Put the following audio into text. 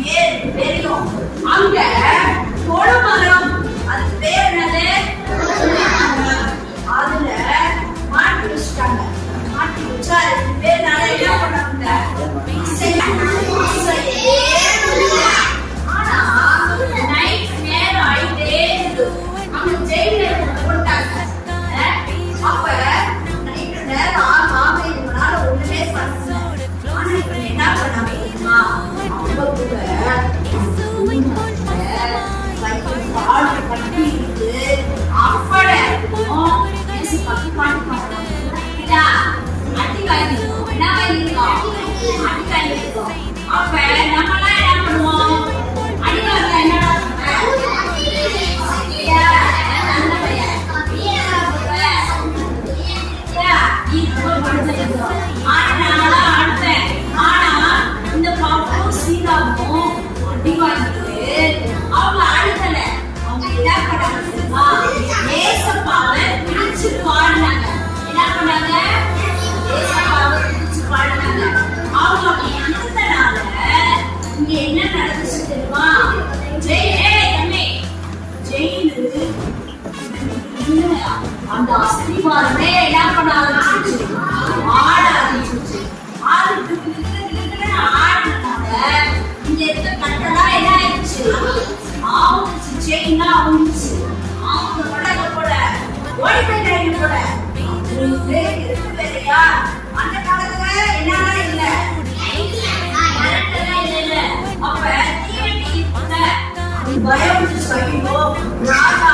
தெரியும். அங்க கொழுமரம், அது பேர் என்னது? அதுல மாட்டி வச்சுட்டாங்க. மாட்டி வச்சா அதுக்கு பேர் என்ன பண்ணாங்க? ஆனா நைட் நேரம் ஆயிட்டே அவங்க ஜெயில போட்டாங்க. அப்ப நைட்டு நேரம் மாமா இவனால ஒண்ணுமே பண்ணல. ஆனா இவன் என்ன பண்ணாங்க தெரியுமா? அவங்க கூட பாட்டு கட்டி இருக்கு. அப்பட இருக்கும் பத்தி பாட்டு பாடுறாங்க. அட்டி காய்க்கும் என்ன வாங்கிருக்கோம்? அட்டி காய்க்கும். அப்ப நம்மளாம் என்ன பண்ணுவோம்? அடிக்காக என்னடா இந்த பாப்பும் சீதாவும் அடி வாங்கிட்டு அவங்க அழுகல. அவங்க என்ன பண்ணாங்க? ஏசப்பாவை பிடிச்சு பாடினாங்க. என்ன பண்ணாங்க? ஏசப்பாவை பிடிச்சு பாடினாங்க. அவங்க அப்படி இருந்தனால இங்க என்ன நடந்துச்சு தெரியுமா? ஜெயிலு அந்த அஸ்திவாரமே என்ன பண்ண ஆரம்பிச்சு? ஆட ஆரம்பிச்சு. ஆடுனால இங்க இருக்க கட்டெல்லாம் என்ன ஆயிடுச்சு? ஆவுச்சு. செயினா ஆவுச்சு. அவங்க கூட ஓடி போயிட்டாங்க கூட. இருக்கு வேறையா? அந்த காலத்துல என்னன்னா இல்ல, இல்ல. அப்ப தீவெட்டி பயம் ராஜா